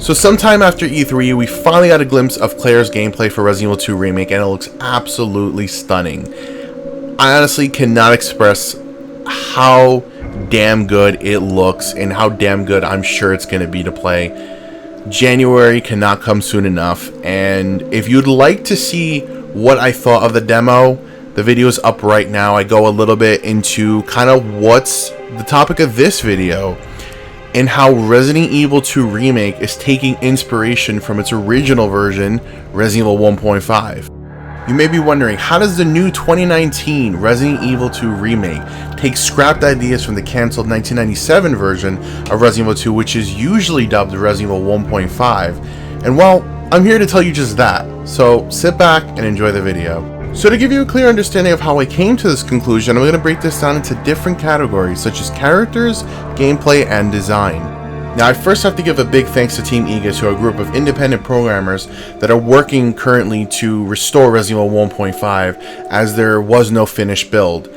So sometime after E3, we finally got a glimpse of Claire's gameplay for Resident Evil 2 Remake, and it looks absolutely stunning. I honestly cannot express how damn good it looks and how damn good I'm sure it's going to be to play. January cannot come soon enough, and if you'd like to see what I thought of the demo, the video is up right now. I go a little bit into kind of what's the topic of this video, and how Resident Evil 2 Remake is taking inspiration from its original version, Resident Evil 1.5. You may be wondering, how does the new 2019 Resident Evil 2 Remake take scrapped ideas from the cancelled 1997 version of Resident Evil 2, which is usually dubbed Resident Evil 1.5? And well, I'm here to tell you just that, so sit back and enjoy the video. So to give you a clear understanding of how I came to this conclusion, I'm going to break this down into different categories such as characters, gameplay, and design. Now I first have to give a big thanks to Team Aegis, who are a group of independent programmers that are working currently to restore Resident Evil 1.5 as there was no finished build.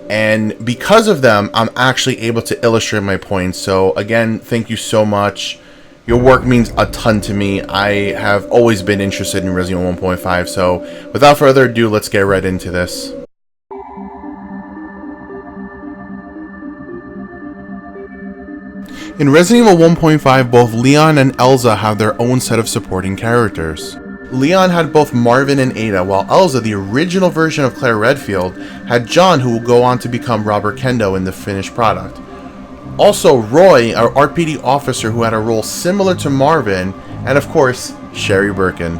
And because of them, I'm actually able to illustrate my points. So again, thank you so much. Your work means a ton to me. I have always been interested in Resident Evil 1.5, so without further ado, let's get right into this. In Resident Evil 1.5, both Leon and Elza have their own set of supporting characters. Leon had both Marvin and Ada, while Elza, the original version of Claire Redfield, had John, who will go on to become Robert Kendo in the finished product. Also, Roy, our RPD officer who had a role similar to Marvin, and of course, Sherry Birkin.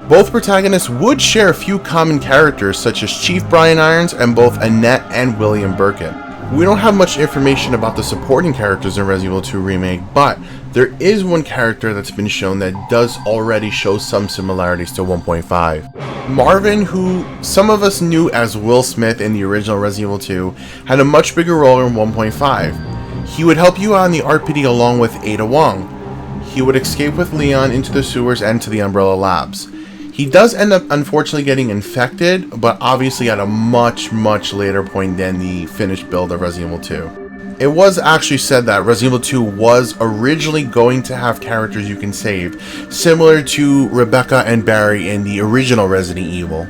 Both protagonists would share a few common characters such as Chief Brian Irons and both Annette and William Birkin. We don't have much information about the supporting characters in Resident Evil 2 Remake, but there is one character that's been shown that does already show some similarities to 1.5. Marvin, who some of us knew as Will Smith in the original Resident Evil 2, had a much bigger role in 1.5. He would help you out in the RPD along with Ada Wong. He would escape with Leon into the sewers and to the Umbrella Labs. He does end up unfortunately getting infected, but obviously at a much later point than the finished build of Resident Evil 2. It was actually said that Resident Evil 2 was originally going to have characters you can save, similar to Rebecca and Barry in the original Resident Evil.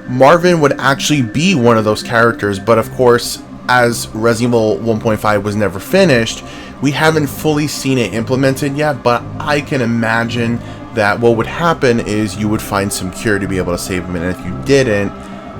Marvin would actually be one of those characters, but of course, as Resident Evil 1.5 was never finished, we haven't fully seen it implemented yet, but I can imagine that what would happen is you would find some cure to be able to save him, and if you didn't,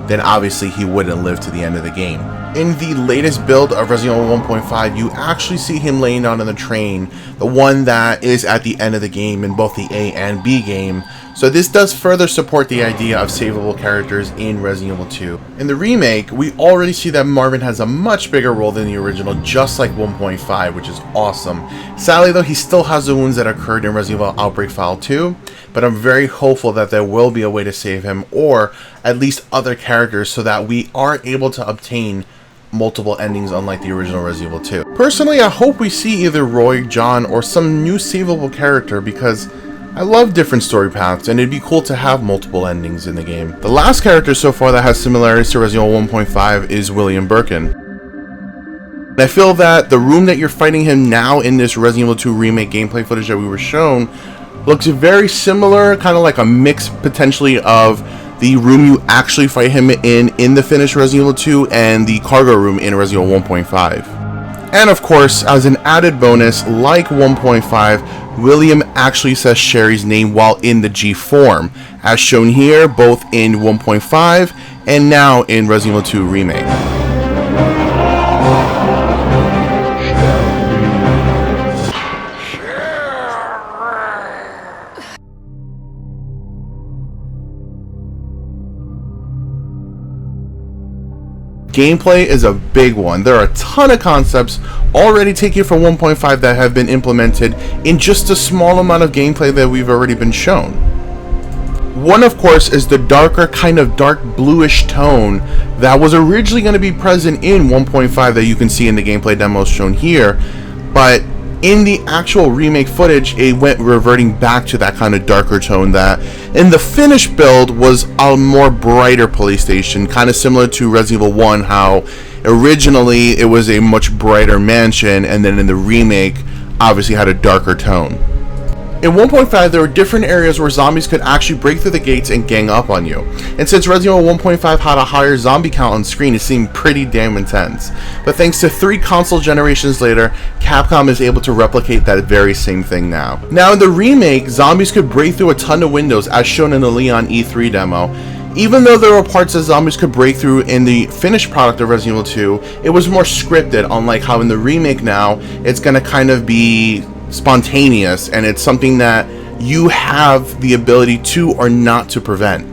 then obviously he wouldn't live to the end of the game. In the latest build of Resident Evil 1.5, you actually see him laying down on the train, the one that is at the end of the game in both the A and B game, so this does further support the idea of savable characters in Resident Evil 2. In the remake, we already see that Marvin has a much bigger role than the original, just like 1.5, which is awesome. Sadly though, he still has the wounds that occurred in Resident Evil Outbreak File 2, but I'm very hopeful that there will be a way to save him, or at least other characters, so that we are able to obtain multiple endings unlike the original Resident Evil 2. Personally, I hope we see either Roy, John, or some new savable character, because I love different story paths, and it'd be cool to have multiple endings in the game. The last character so far that has similarities to Resident Evil 1.5 is William Birkin. And I feel that the room that you're fighting him now in this Resident Evil 2 Remake gameplay footage that we were shown looks very similar, kind of like a mix potentially of the room you actually fight him in the finished Resident Evil 2 and the cargo room in Resident Evil 1.5. And of course, as an added bonus, like 1.5, William actually says Sherry's name while in the G form, as shown here both in 1.5 and now in Resident Evil 2 Remake. Gameplay is a big one. There are a ton of concepts already taken from 1.5 that have been implemented in just a small amount of gameplay that we've already been shown. One, of course, is the darker, kind of dark bluish tone that was originally going to be present in 1.5 that you can see in the gameplay demos shown here, but in the actual remake footage, it went reverting back to that kind of darker tone that in the finished build was a more brighter police station, kind of similar to Resident Evil 1, how originally it was a much brighter mansion, and then in the remake obviously had a darker tone. In 1.5, there were different areas where zombies could actually break through the gates and gang up on you. And since Resident Evil 1.5 had a higher zombie count on screen, it seemed pretty damn intense. But thanks to 3 console generations later, Capcom is able to replicate that very same thing now. Now in the remake, zombies could break through a ton of windows as shown in the Leon E3 demo. Even though there were parts that zombies could break through in the finished product of Resident Evil 2, it was more scripted, unlike how in the remake now, it's gonna kind of be spontaneous, and it's something that you have the ability to or not to prevent.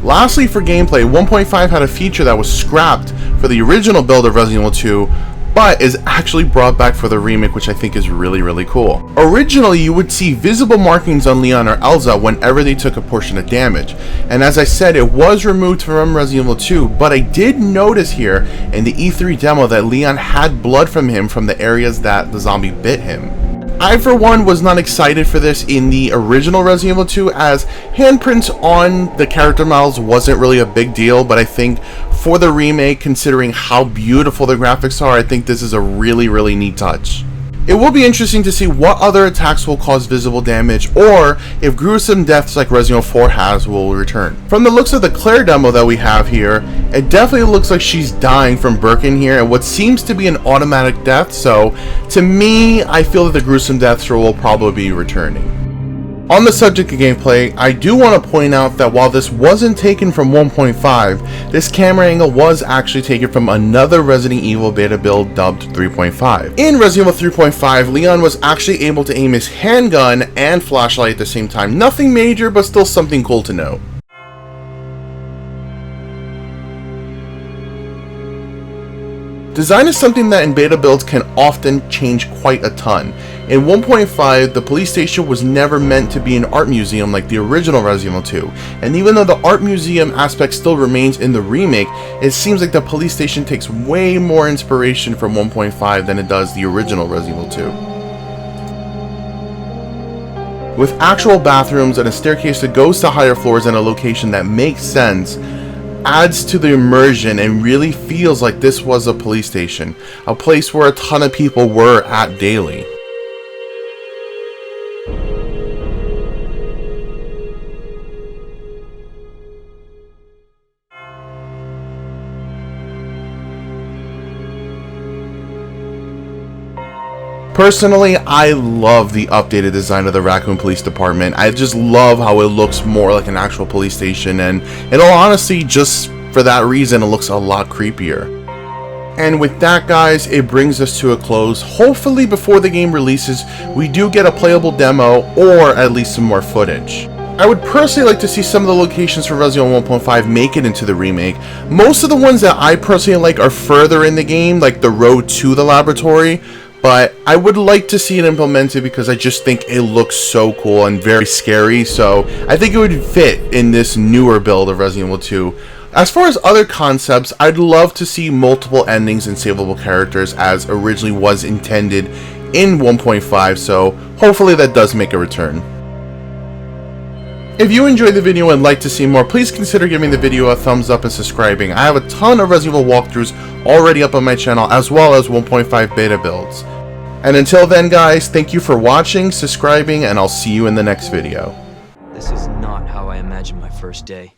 Lastly, for gameplay, 1.5 had a feature that was scrapped for the original build of Resident Evil 2, but is actually brought back for the remake, which I think is really cool. Originally, you would see visible markings on Leon or Elza whenever they took a portion of damage, and as I said, it was removed from Resident Evil 2, but I did notice here in the E3 demo that Leon had blood from him from the areas that the zombie bit him. I, for one, was not excited for this in the original Resident Evil 2, as handprints on the character models wasn't really a big deal, but I think for the remake, considering how beautiful the graphics are, I think this is a really neat touch. It will be interesting to see what other attacks will cause visible damage, or if gruesome deaths like Resident Evil 4 has will return. From the looks of the Claire demo that we have here, it definitely looks like she's dying from Birkin here, and what seems to be an automatic death, so to me, I feel that the gruesome deaths will probably be returning. On the subject of gameplay, I do want to point out that while this wasn't taken from 1.5, this camera angle was actually taken from another Resident Evil beta build dubbed 3.5. In Resident Evil 3.5, Leon was actually able to aim his handgun and flashlight at the same time. Nothing major, but still something cool to note. Design is something that in beta builds can often change quite a ton. In 1.5, the police station was never meant to be an art museum like the original Resident Evil 2, and even though the art museum aspect still remains in the remake, it seems like the police station takes way more inspiration from 1.5 than it does the original Resident Evil 2. With actual bathrooms and a staircase that goes to higher floors and a location that makes sense, adds to the immersion and really feels like this was a police station, a place where a ton of people were at daily. Personally, I love the updated design of the Raccoon Police Department. I just love how it looks more like an actual police station, and in all honesty, just for that reason, it looks a lot creepier. And with that, guys, it brings us to a close. Hopefully before the game releases, we do get a playable demo, or at least some more footage. I would personally like to see some of the locations from Resident Evil 1.5 make it into the remake. Most of the ones that I personally like are further in the game, like the road to the laboratory, but I would like to see it implemented because I just think it looks so cool and very scary, so I think it would fit in this newer build of Resident Evil 2. As far as other concepts, I'd love to see multiple endings and savable characters as originally was intended in 1.5, so hopefully that does make a return. If you enjoyed the video and like to see more, please consider giving the video a thumbs up and subscribing. I have a ton of Resident Evil walkthroughs already up on my channel, as well as 1.5 beta builds. And until then, guys, thank you for watching, subscribing, and I'll see you in the next video. This is not how I imagined my first day.